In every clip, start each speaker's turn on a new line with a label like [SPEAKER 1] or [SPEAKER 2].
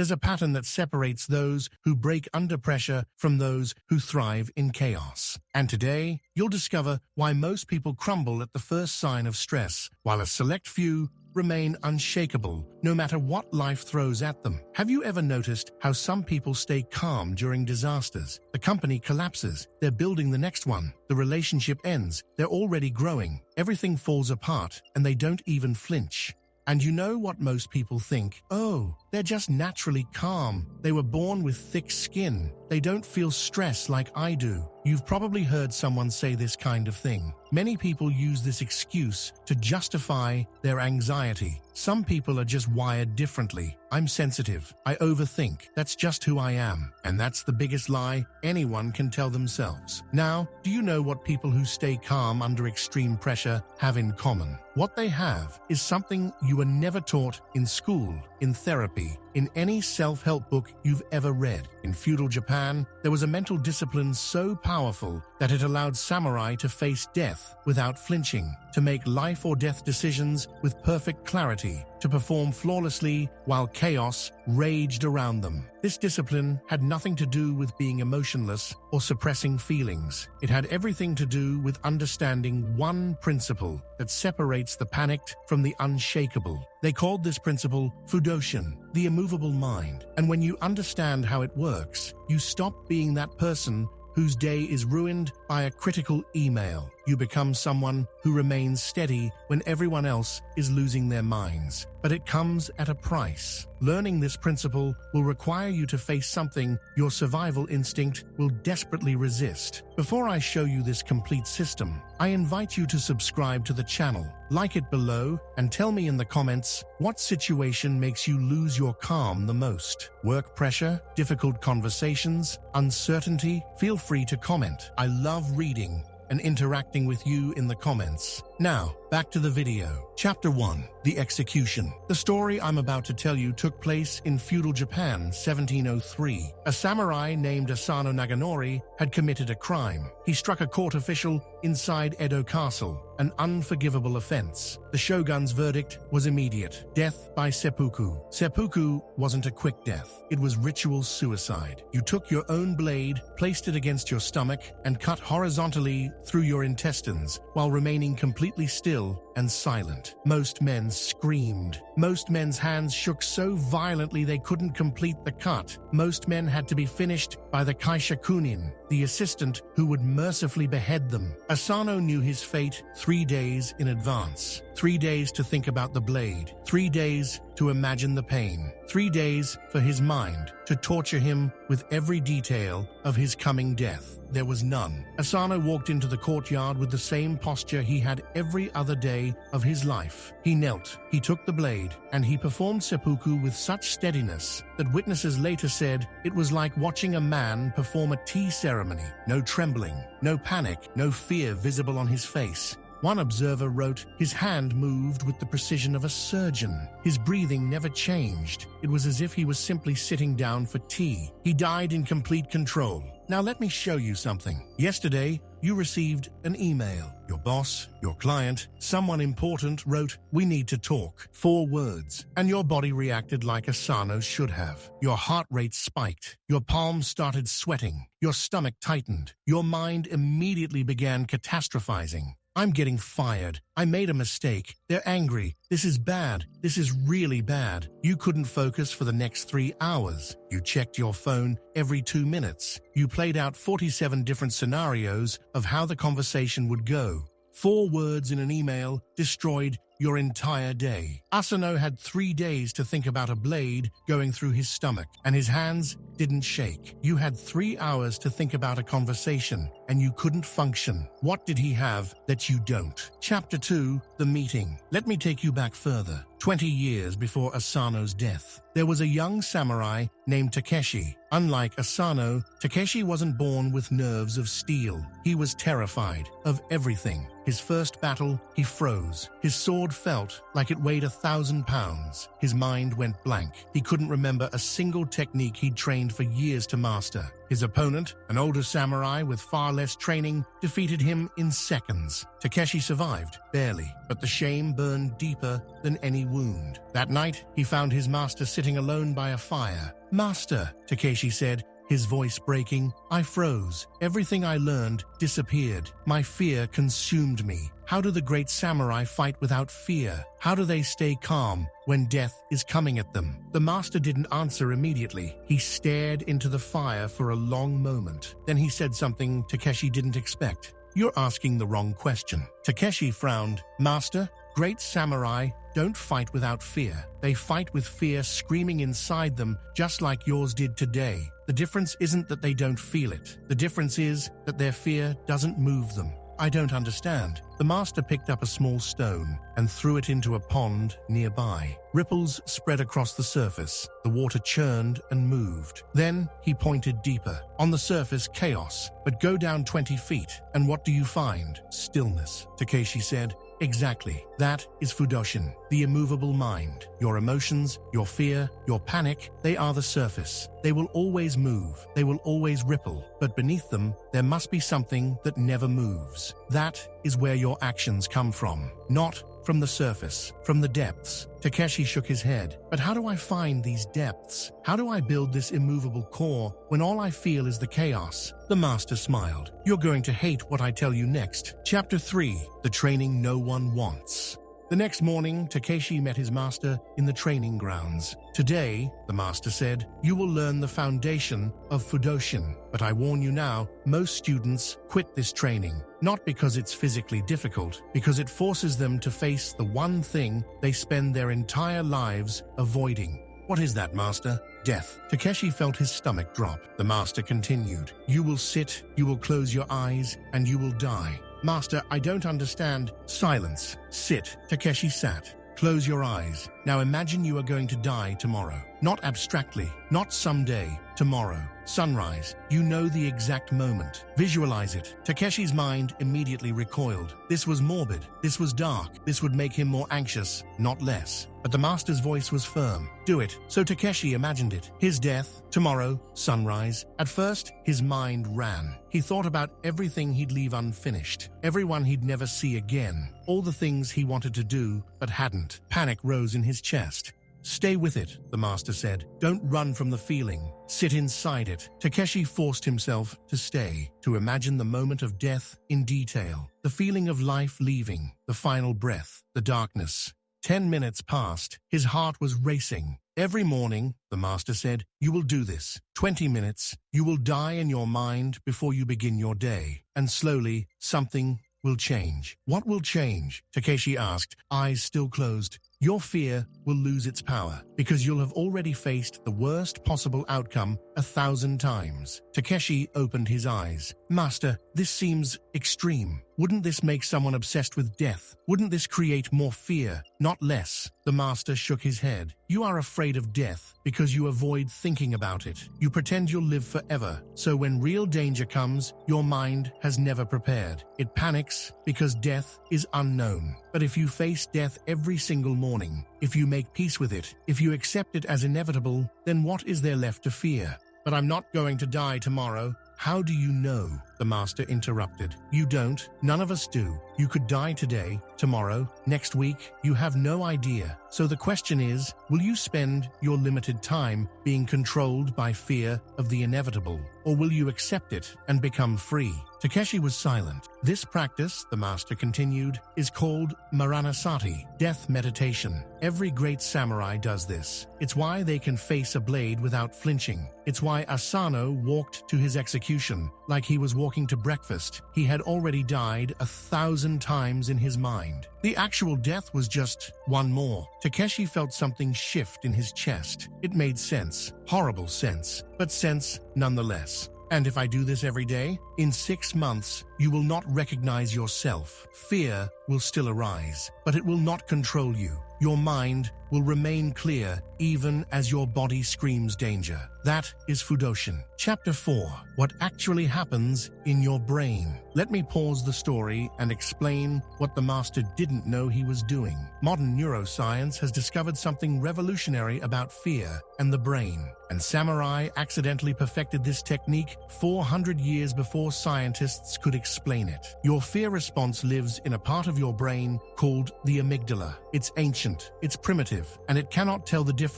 [SPEAKER 1] there's a pattern that separates those who break under pressure from those who thrive in chaos. And today, you'll discover why most people crumble at the first sign of stress, while a select few remain unshakable no matter what life throws at them. Have you ever noticed how some people stay calm during disasters? The company collapses, they're building the next one. The relationship ends, they're already growing. Everything falls apart, and they don't even flinch. And you know what most people think? Oh, they're just naturally calm. They were born with thick skin. They don't feel stress like I do. You've probably heard someone say this kind of thing. Many people use this excuse to justify their anxiety. Some people are just wired differently. I'm sensitive. I overthink. That's just who I am. And that's the biggest lie anyone can tell themselves. Now, do you know what people who stay calm under extreme pressure have in common? What they have is something you were never taught in school, in therapy, in any self-help book you've ever read. In feudal Japan, there was a mental discipline so powerful that it allowed samurai to face death without flinching, to make life or death decisions with perfect clarity, to perform flawlessly while chaos raged around them. This discipline had nothing to do with being emotionless or suppressing feelings. It had everything to do with understanding one principle that separates the panicked from the unshakable. They called this principle Fudoshin, the immovable mind. And when you understand how it works, you stop being that person whose day is ruined by a critical email. You become someone who remains steady when everyone else is losing their minds. But it comes at a price. Learning this principle will require you to face something your survival instinct will desperately resist. Before I show you this complete system, I invite you to subscribe to the channel, like it below, and tell me in the comments what situation makes you lose your calm the most. Work pressure, difficult conversations, uncertainty? Feel free to comment. I love reading and interacting with you in the comments. Now, back to the video. Chapter 1. The Execution. The story I'm about to tell you took place in feudal Japan, 1703. A samurai named Asano Naganori had committed a crime. He struck a court official inside Edo Castle, an unforgivable offense. The shogun's verdict was immediate: death by seppuku. Seppuku wasn't a quick death. It was ritual suicide. You took your own blade, placed it against your stomach, and cut horizontally through your intestines while remaining completely still and silent. Most men screamed. Most men's hands shook so violently they couldn't complete the cut. Most men had to be finished by the kaishakunin, the assistant who would mercifully behead them. Asano knew his fate 3 days in advance. 3 days to think about the blade. 3 days to imagine the pain. 3 days for his mind to torture him with every detail of his coming death. There was none. Asano walked into the courtyard with the same posture he had every other day of his life. He knelt, he took the blade, and he performed seppuku with such steadiness that witnesses later said it was like watching a man perform a tea ceremony. No trembling, no panic, no fear visible on his face. One observer wrote, his hand moved with the precision of a surgeon. His breathing never changed. It was as if he was simply sitting down for tea. He died in complete control. Now let me show you something. Yesterday, you received an email. Your boss, your client, someone important wrote, "We need to talk." 4 words. And your body reacted like Asano should have. Your heart rate spiked. Your palms started sweating. Your stomach tightened. Your mind immediately began catastrophizing. I'm getting fired. I made a mistake. They're angry. This is bad. This is really bad. You couldn't focus for the next 3 hours. You checked your phone every 2 minutes. You played out 47 different scenarios of how the conversation would go. 4 words in an email destroyed your entire day. Asano had 3 days to think about a blade going through his stomach, and his hands didn't shake. You had 3 hours to think about a conversation, and you couldn't function. What did he have that you don't? Chapter 2, The Meeting. Let me take you back further. 20 years before Asano's death, there was a young samurai named Takeshi. Unlike Asano, Takeshi wasn't born with nerves of steel. He was terrified of everything. His first battle, he froze. His sword felt like it weighed 1,000 pounds. His mind went blank. He couldn't remember a single technique he'd trained learned for years to master. His opponent, an older samurai with far less training, defeated him in seconds. Takeshi survived, barely, but the shame burned deeper than any wound. That night, he found his master sitting alone by a fire. "Master," Takeshi said, his voice breaking, "I froze. Everything I learned disappeared. My fear consumed me. How do the great samurai fight without fear? How do they stay calm when death is coming at them?" The master didn't answer immediately. He stared into the fire for a long moment. Then he said something Takeshi didn't expect. "You're asking the wrong question." Takeshi frowned. "Master, great samurai don't fight without fear. They fight with fear screaming inside them, just like yours did today. The difference isn't that they don't feel it. The difference is that their fear doesn't move them." "I don't understand." The master picked up a small stone and threw it into a pond nearby. Ripples spread across the surface. The water churned and moved. Then he pointed deeper. On the surface, chaos, but go down 20 feet, and what do you find? Stillness, Takeshi said. "Exactly. That is Fudoshin, the immovable mind. Your emotions, your fear, your panic, they are the surface. They will always move. They will always ripple. But beneath them, there must be something that never moves. That is where your actions come from. Not from the surface, from the depths." Takeshi shook his head. "But how do I find these depths? How do I build this immovable core when all I feel is the chaos?" The master smiled. "You're going to hate what I tell you next." Chapter 3. The Training No One Wants. The next morning, Takeshi met his master in the training grounds. "Today," the master said, "you will learn the foundation of Fudoshin. But I warn you now, most students quit this training. Not because it's physically difficult, because it forces them to face the one thing they spend their entire lives avoiding." "What is that, master?" "Death." Takeshi felt his stomach drop. The master continued. "You will sit, you will close your eyes, and you will die." "Master, I don't understand." "Silence. Sit." Takeshi sat. "Close your eyes. Now imagine you are going to die tomorrow. Not abstractly, not someday, tomorrow. Sunrise. You know the exact moment. Visualize it." Takeshi's mind immediately recoiled. This was morbid. This was dark. This would make him more anxious, not less. But the master's voice was firm. "Do it." So Takeshi imagined it. His death, tomorrow, sunrise. At first, his mind ran. He thought about everything he'd leave unfinished, everyone he'd never see again, all the things he wanted to do but hadn't. Panic rose in his chest. "Stay with it," the master said. "Don't run from the feeling. Sit inside it." Takeshi forced himself to stay, to imagine the moment of death in detail, the feeling of life leaving, the final breath, the darkness. 10 minutes passed. His heart was racing. "Every morning," the master said, "you will do this. 20 minutes. You will die in your mind before you begin your day. And slowly, something will change." "What will change?" Takeshi asked, eyes still closed. "Your fear will lose its power, because you'll have already faced the worst possible outcome 1,000 times. Takeshi opened his eyes. "Master, this seems extreme. Wouldn't this make someone obsessed with death? Wouldn't this create more fear, not less?" The master shook his head. "You are afraid of death because you avoid thinking about it. You pretend you'll live forever, so when real danger comes, your mind has never prepared. It panics because death is unknown. But if you face death every single morning, if you make peace with it, if you accept it as inevitable, then what is there left to fear?" "But I'm not going to die tomorrow." "How do you know?" the master interrupted. "You don't. None of us do. You could die today, tomorrow, next week. You have no idea. So the question is, will you spend your limited time being controlled by fear of the inevitable, or will you accept it and become free?" Takeshi was silent. "This practice," the master continued, "is called Maranasati, death meditation. Every great samurai does this. It's why they can face a blade without flinching. It's why Asano walked to his execution like he was walking to breakfast. He had already died 1,000 times in his mind. The actual death was just one more." Takeshi felt something shift in his chest. It made sense. Horrible sense, but sense nonetheless. "And if I do this every day, in 6 months, you will not recognize yourself. Fear will still arise, but it will not control you. your mind will remain clear even as your body screams danger. That is Fudoshin. Chapter 4. What actually happens in your brain. Let me pause the story and explain what the master didn't know he was doing. Modern neuroscience has discovered something revolutionary about fear and the brain, and samurai accidentally perfected this technique 400 years before scientists could explain it. Your fear response lives in a part of your brain called the amygdala. It's ancient, it's primitive, and it cannot tell the difference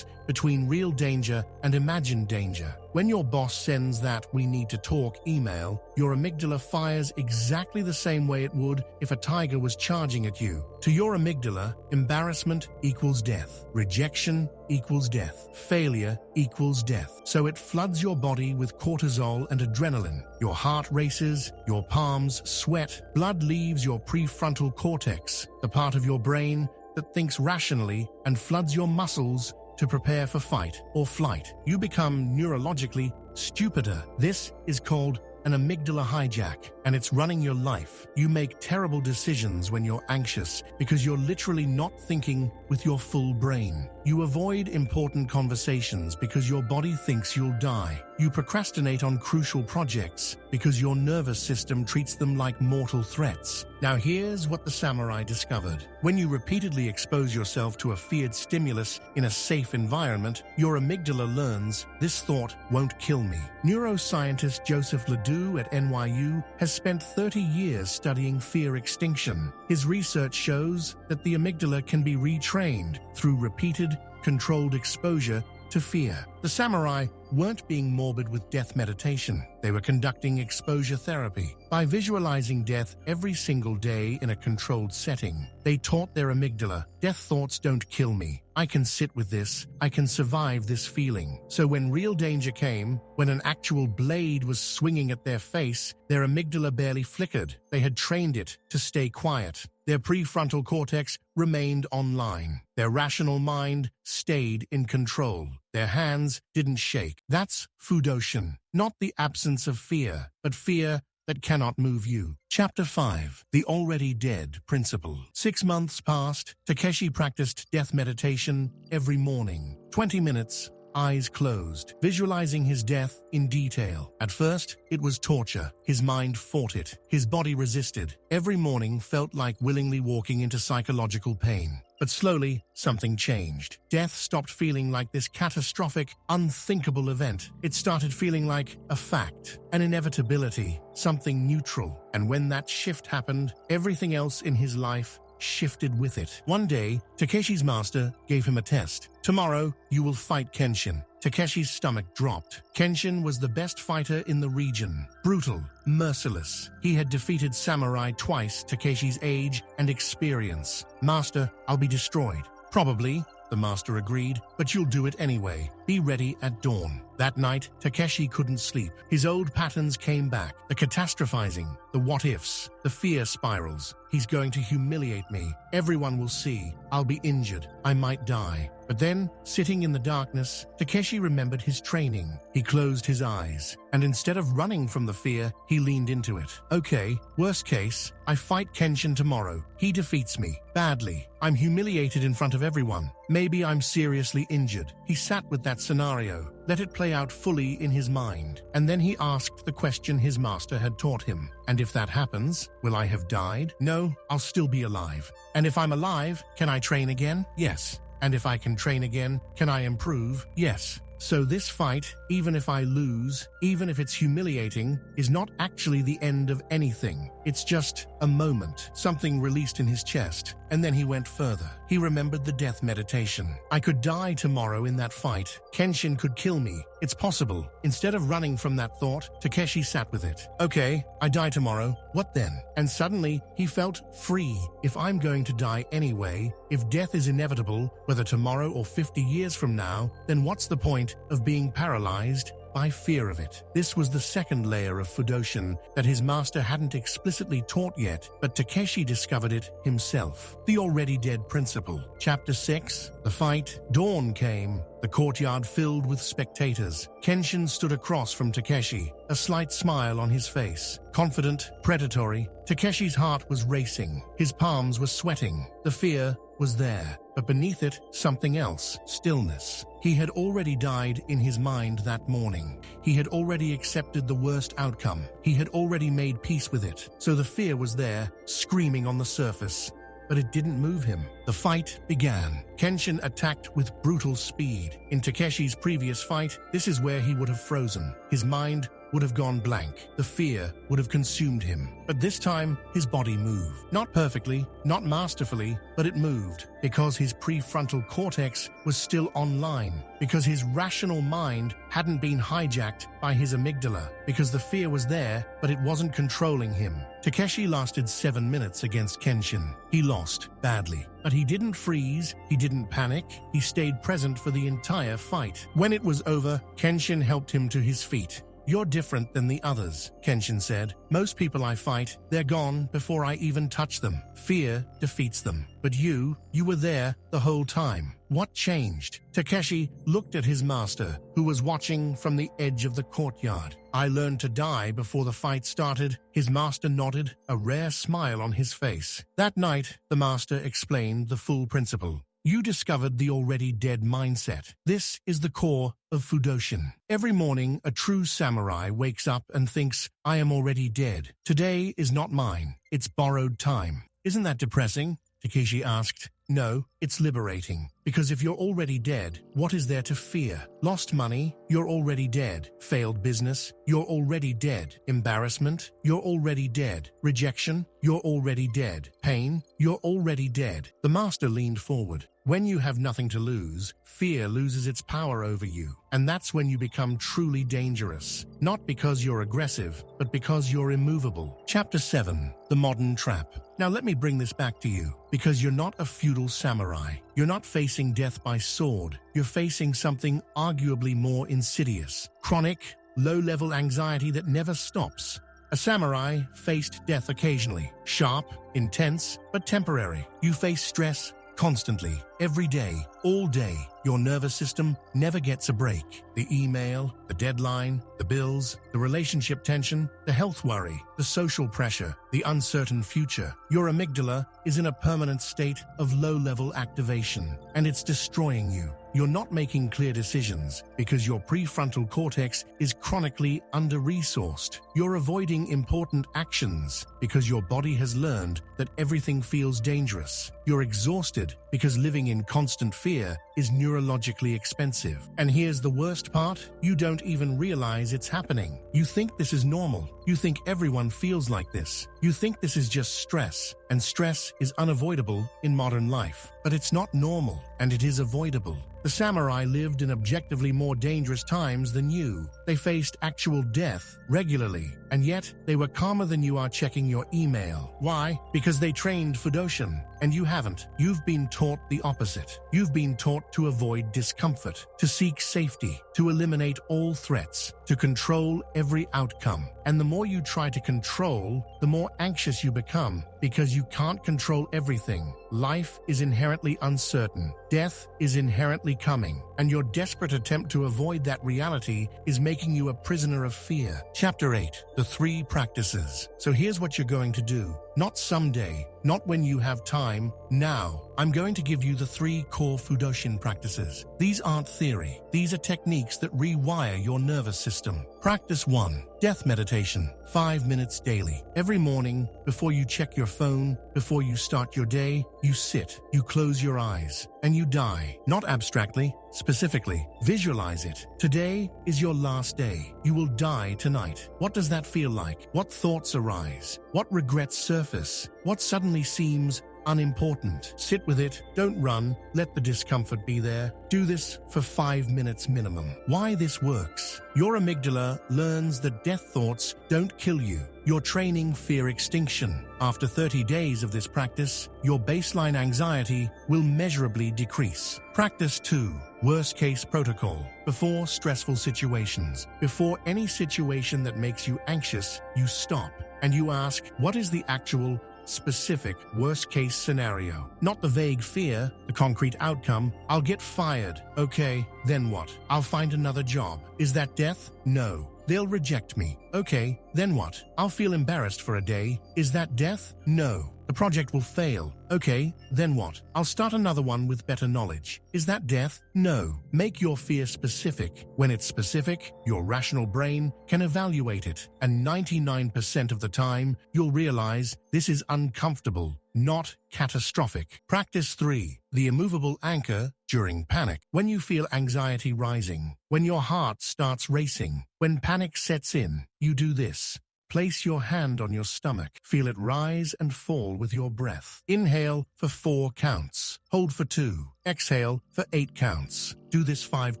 [SPEAKER 1] between real danger and imagined danger. When your boss sends that "we need to talk" email, your amygdala fires exactly the same way it would if a tiger was charging at you. To your amygdala, embarrassment equals death. Rejection equals death. Failure equals death. So it floods your body with cortisol and adrenaline. Your heart races, your palms sweat, blood leaves your prefrontal cortex, the part of your brain that thinks rationally, and floods your muscles to prepare for fight or flight. You become neurologically stupider. This is called an amygdala hijack, and it's running your life. You make terrible decisions when you're anxious because you're literally not thinking with your full brain. You avoid important conversations because your body thinks you'll die. You procrastinate on crucial projects because your nervous system treats them like mortal threats. Now here's what the samurai discovered. When you repeatedly expose yourself to a feared stimulus in a safe environment, your amygdala learns, "This thought won't kill me." Neuroscientist Joseph Ledoux at NYU has spent 30 years studying fear extinction. His research shows that the amygdala can be retrained through repeated, controlled exposure to fear. The samurai weren't being morbid with death meditation. They were conducting exposure therapy. By visualizing death every single day in a controlled setting, they taught their amygdala, "Death thoughts don't kill me. I can sit with this. I can survive this feeling." So when real danger came, when an actual blade was swinging at their face, their amygdala barely flickered. They had trained it to stay quiet. Their prefrontal cortex remained online. Their rational mind stayed in control. Their hands didn't shake. That's Fudoshin. Not the absence of fear, but fear that cannot move you. Chapter 5. The Already Dead Principle. 6 months passed. Takeshi practiced death meditation every morning. 20 minutes, eyes closed, visualizing his death in detail. At first, it was torture. His mind fought it. His body resisted. Every morning felt like willingly walking into psychological pain. But slowly, something changed. Death stopped feeling like this catastrophic, unthinkable event. It started feeling like a fact, an inevitability, something neutral. And when that shift happened, everything else in his life shifted with it. One day, Takeshi's master gave him a test. "Tomorrow, you will fight Kenshin." Takeshi's stomach dropped. Kenshin was the best fighter in the region. Brutal, merciless. He had defeated samurai twice Takeshi's age and experience. "Master, I'll be destroyed." "Probably," the master agreed, "but you'll do it anyway. Be ready at dawn." That night, Takeshi couldn't sleep. His old patterns came back. The catastrophizing, the what-ifs, the fear spirals. "He's going to humiliate me. Everyone will see. I'll be injured. I might die." But then, sitting in the darkness, Takeshi remembered his training. He closed his eyes, and instead of running from the fear, he leaned into it. "Okay, worst case, I fight Kenshin tomorrow. He defeats me. Badly. I'm humiliated in front of everyone. Maybe I'm seriously injured." He sat with that scenario, let it play out fully in his mind, and then he asked the question his master had taught him. "And if that happens, will I have died?" "No, I'll still be alive." "And if I'm alive, can I train again?" "Yes." "And if I can train again, can I improve?" "Yes." So this fight, even if I lose, even if it's humiliating, is not actually the end of anything. It's just a moment. Something released in his chest, and then he went further. He remembered the death meditation. "I could die tomorrow in that fight. Kenshin could kill me. It's possible." Instead of running from that thought, Takeshi sat with it. "Okay, I die tomorrow. What then?" And suddenly, he felt free. If I'm going to die anyway, if death is inevitable, whether tomorrow or 50 years from now, then what's the point of being paralyzed by fear of it? This was the second layer of Fudoshin that his master hadn't explicitly taught yet, but Takeshi discovered it himself. The Already Dead Principle. Chapter 6. The Fight. Dawn came. The courtyard filled with spectators. Kenshin stood across from Takeshi, a slight smile on his face. Confident, predatory, Takeshi's heart was racing. His palms were sweating. The fear was there, but beneath it, something else, stillness. He had already died in his mind that morning. He had already accepted the worst outcome. He had already made peace with it. So the fear was there, screaming on the surface. But it didn't move him. The fight began. Kenshin attacked with brutal speed. In Takeshi's previous fight, this is where he would have frozen. His mind would have gone blank. The fear would have consumed him. But this time, his body moved. Not perfectly, not masterfully, but it moved. Because his prefrontal cortex was still online. Because his rational mind hadn't been hijacked by his amygdala. Because the fear was there, but it wasn't controlling him. Takeshi lasted 7 minutes against Kenshin. He lost, badly. But he didn't freeze, he didn't panic, he stayed present for the entire fight. When it was over, Kenshin helped him to his feet. "You're different than the others," Kenshin said. "Most people I fight, they're gone before I even touch them. Fear defeats them. But you were there the whole time. What changed?" Takeshi looked at his master, who was watching from the edge of the courtyard. "I learned to die before the fight started." His master nodded, a rare smile on his face. That night, the master explained the full principle. "You discovered the already dead mindset. This is the core of Fudoshin. Every morning, a true samurai wakes up and thinks, 'I am already dead. Today is not mine. It's borrowed time.' Isn't that depressing?" Takeshi asked. "No, it's liberating. Because if you're already dead, what is there to fear? Lost money? You're already dead. Failed business? You're already dead. Embarrassment? You're already dead. Rejection? You're already dead. Pain? You're already dead." The master leaned forward. When you have nothing to lose, fear loses its power over you. And that's when you become truly dangerous. Not because you're aggressive, but because you're immovable. Chapter 7. The Modern Trap. Now let me bring this back to you, because you're not a feudal samurai. You're not facing death by sword. You're facing something arguably more insidious. Chronic, low-level anxiety that never stops. A samurai faced death occasionally. Sharp, intense, but temporary. You face stress constantly, every day, all day. Your nervous system never gets a break. The email, the deadline, the bills, the relationship tension, the health worry, the social pressure, the uncertain future. Your amygdala is in a permanent state of low-level activation, and it's destroying you. You're not making clear decisions because your prefrontal cortex is chronically under-resourced. You're avoiding important actions because your body has learned that everything feels dangerous. You're exhausted because living in constant fear is neurologically expensive. And here's the worst part, you don't even realize it's happening. You think this is normal. You think everyone feels like this. You think this is just stress, and stress is unavoidable in modern life. But it's not normal, and it is avoidable. The samurai lived in objectively more dangerous times than you. They faced actual death regularly, and yet they were calmer than you are checking your email. Why? Because they trained Fudoshin, and you haven't. You've been taught the opposite. You've been taught to avoid discomfort, to seek safety, to eliminate all threats, to control every outcome. And the more you try to control, the more anxious you become, because you can't control everything. Life is inherently uncertain. Death is inherently coming, and your desperate attempt to avoid that reality is making you a prisoner of fear. Chapter 8. The 3 practices. So here's what you're going to do. Not someday, not when you have time, now. I'm going to give you the 3 core Fudoshin practices. These aren't theory. These are techniques that rewire your nervous system. Practice 1. Death meditation. 5 minutes daily. Every morning, before you check your phone, before you start your day, you sit, you close your eyes, and you die. Not abstractly, specifically. Visualize it. Today is your last day. You will die tonight. What does that feel like? What thoughts arise? What regrets surface? What suddenly seems unimportant? Sit with it. Don't run. Let the discomfort be there. Do this for 5 minutes minimum. Why this works? Your amygdala learns that death thoughts don't kill you. You're training fear extinction. After 30 days of this practice, your baseline anxiety will measurably decrease. Practice 2. Worst case protocol. Before stressful situations, before any situation that makes you anxious, you stop and you ask, what is the actual specific worst-case scenario? Not the vague fear, the concrete outcome. I'll get fired. Okay, then what? I'll find another job. Is that death? No. They'll reject me. Okay, then what? I'll feel embarrassed for a day. Is that death? No. The project will fail. Okay, then what? I'll start another one with better knowledge. Is that death? No. Make your fear specific. When it's specific, your rational brain can evaluate it, and 99% of the time, you'll realize this is uncomfortable, not catastrophic. Practice 3. The immovable anchor during panic. When you feel anxiety rising, when your heart starts racing, when panic sets in, you do this. Place your hand on your stomach. Feel it rise and fall with your breath. Inhale for 4 counts. Hold for 2. Exhale for 8 counts. Do this 5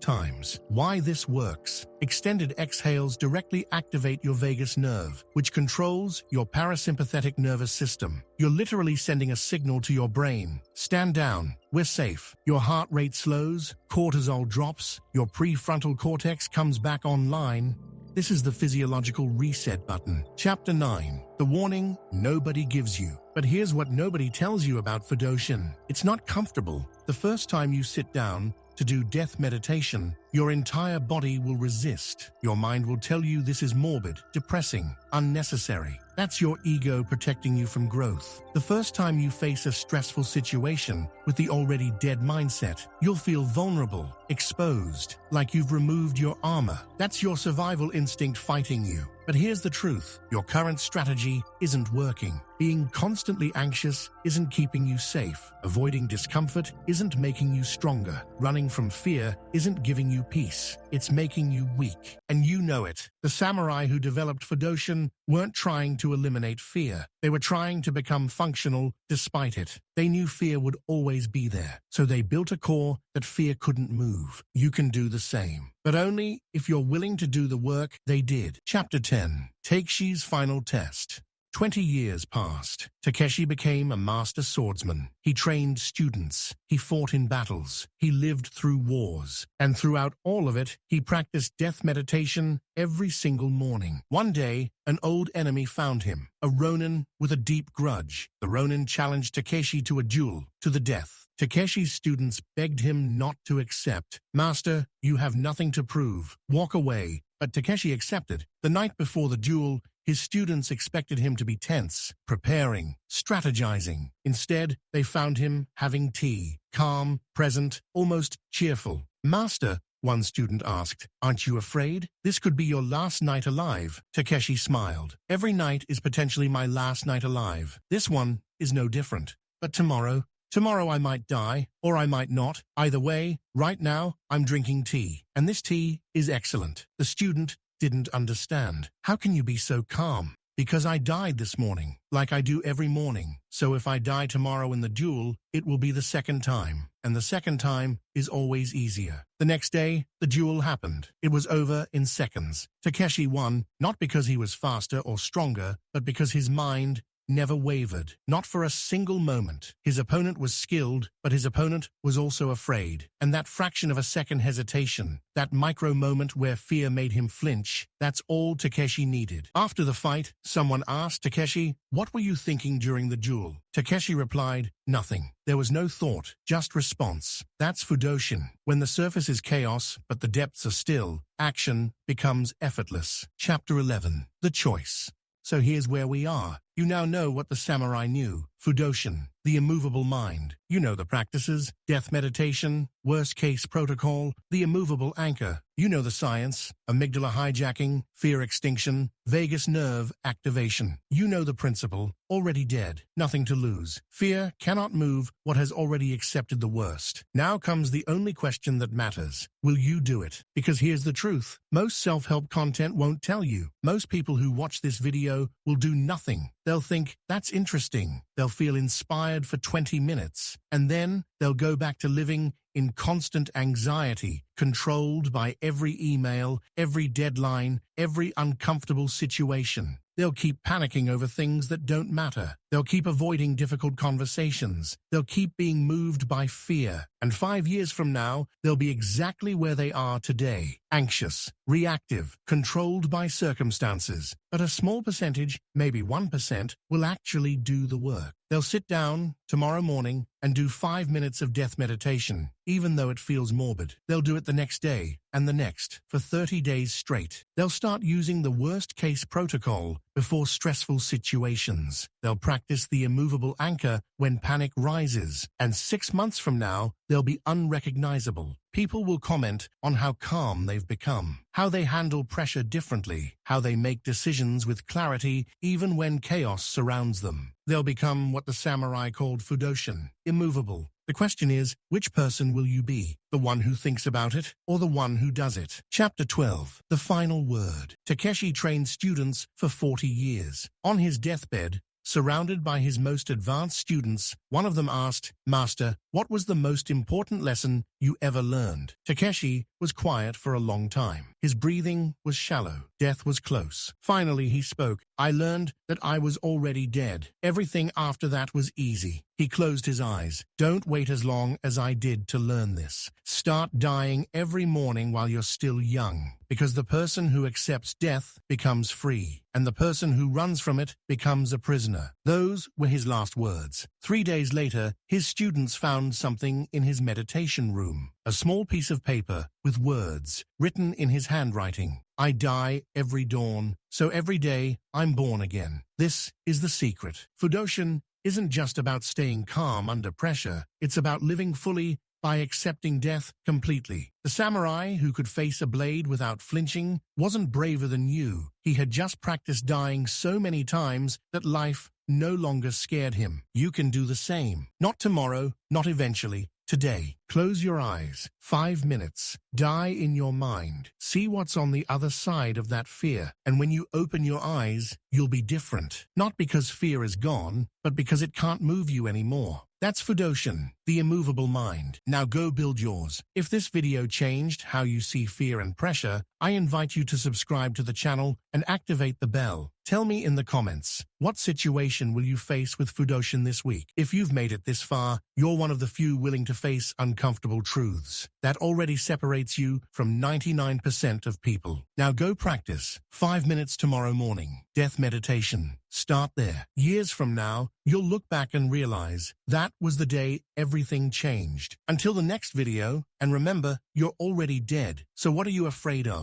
[SPEAKER 1] times. Why this works? Extended exhales directly activate your vagus nerve, which controls your parasympathetic nervous system. You're literally sending a signal to your brain. Stand down. We're safe. Your heart rate slows, cortisol drops, your prefrontal cortex comes back online. This is the physiological reset button. Chapter 9. The warning nobody gives you. But here's what nobody tells you about Fudoshin. It's not comfortable. The first time you sit down to do death meditation, your entire body will resist. Your mind will tell you this is morbid, depressing, unnecessary. That's your ego protecting you from growth. The first time you face a stressful situation with the already dead mindset, you'll feel vulnerable, exposed, like you've removed your armor. That's your survival instinct fighting you. But here's the truth. Your current strategy isn't working. Being constantly anxious isn't keeping you safe. Avoiding discomfort isn't making you stronger. Running from fear isn't giving you peace. It's making you weak. And you know it. The samurai who developed Fudoshin weren't trying to eliminate fear. They were trying to become functional despite it. They knew fear would always be there, so they built a core that fear couldn't move. You can do the same, but only if you're willing to do the work they did. Chapter 10. Takeshi's final test. 20 years passed. Takeshi became a master swordsman. He trained students. He fought in battles. He lived through wars. And throughout all of it, he practiced death meditation every single morning. One day, an old enemy found him, a Ronin with a deep grudge. The Ronin challenged Takeshi to a duel, to the death. Takeshi's students begged him not to accept. Master, you have nothing to prove. Walk away. But Takeshi accepted. The night before the duel, his students expected him to be tense, preparing, strategizing. Instead, they found him having tea, calm, present, almost cheerful. Master, one student asked, aren't you afraid? This could be your last night alive. Takeshi smiled. Every night is potentially my last night alive. This one is no different. But tomorrow I might die, or I might not. Either way, right now, I'm drinking tea. And this tea is excellent. The student didn't understand. How can you be so calm? Because I died this morning, like I do every morning. So if I die tomorrow in the duel, it will be the second time. And the second time is always easier. The next day, the duel happened. It was over in seconds. Takeshi won, not because he was faster or stronger, but because his mind never wavered, not for a single moment. His opponent was skilled, but his opponent was also afraid. And that fraction of a second hesitation, that micro moment where fear made him flinch, that's all Takeshi needed. After the fight, someone asked Takeshi, what were you thinking during the duel? Takeshi replied, nothing. There was no thought, just response. That's Fudoshin. When the surface is chaos, but the depths are still, action becomes effortless. Chapter 11. The choice. So here's where we are. You now know what the samurai knew. Fudoshin, the immovable mind. You know the practices, death meditation, worst-case protocol, the immovable anchor. You know the science, amygdala hijacking, fear extinction, vagus nerve activation. You know the principle, already dead, nothing to lose. Fear cannot move what has already accepted the worst. Now comes the only question that matters. Will you do it? Because here's the truth. Most self-help content won't tell you. Most people who watch this video will do nothing. They'll think, that's interesting. They'll feel inspired for 20 minutes, and then they'll go back to living in constant anxiety, controlled by every email, every deadline, every uncomfortable situation. They'll keep panicking over things that don't matter. They'll keep avoiding difficult conversations. They'll keep being moved by fear. And 5 years from now, they'll be exactly where they are today, anxious, reactive, controlled by circumstances. But a small percentage, maybe 1%, will actually do the work. They'll sit down tomorrow morning and do 5 minutes of death meditation, even though it feels morbid. They'll do it the next day and the next for 30 days straight. They'll start using the worst-case protocol before stressful situations. They'll practice the immovable anchor when panic rises, and 6 months from now, they'll be unrecognizable. People will comment on how calm they've become, how they handle pressure differently, how they make decisions with clarity even when chaos surrounds them. They'll become what the samurai called Fudoshin, immovable. The question is, which person will you be? The one who thinks about it, or the one who does it? Chapter 12. The Final Word. Takeshi trained students for 40 years. On his deathbed, surrounded by his most advanced students, one of them asked, "Master, what was the most important lesson you ever learned?" Takeshi was quiet for a long time. His breathing was shallow. Death was close. Finally he spoke. "I learned that I was already dead. Everything after that was easy." He closed his eyes. "Don't wait as long as I did to learn this. Start dying every morning while you're still young, because the person who accepts death becomes free, and the person who runs from it becomes a prisoner." Those were his last words. 3 days later, his students found something in his meditation room. A small piece of paper with words written in his handwriting. "I die every dawn, so every day I'm born again. This is the secret." Fudoshin isn't just about staying calm under pressure. It's about living fully by accepting death completely. The samurai who could face a blade without flinching wasn't braver than you. He had just practiced dying so many times that life no longer scared him. You can do the same. Not tomorrow, not eventually. Today, close your eyes. 5 minutes. Die in your mind. See what's on the other side of that fear. And when you open your eyes, you'll be different. Not because fear is gone, but because it can't move you anymore. That's Fudoshin, the immovable mind. Now go build yours. If this video changed how you see fear and pressure, I invite you to subscribe to the channel and activate the bell. Tell me in the comments, what situation will you face with Fudoshin this week? If you've made it this far, you're one of the few willing to face uncomfortable truths. That already separates you from 99% of people. Now go practice. 5 minutes tomorrow morning. Death meditation. Start there. Years from now, you'll look back and realize that was the day everything changed. Until the next video, and remember, you're already dead. So what are you afraid of?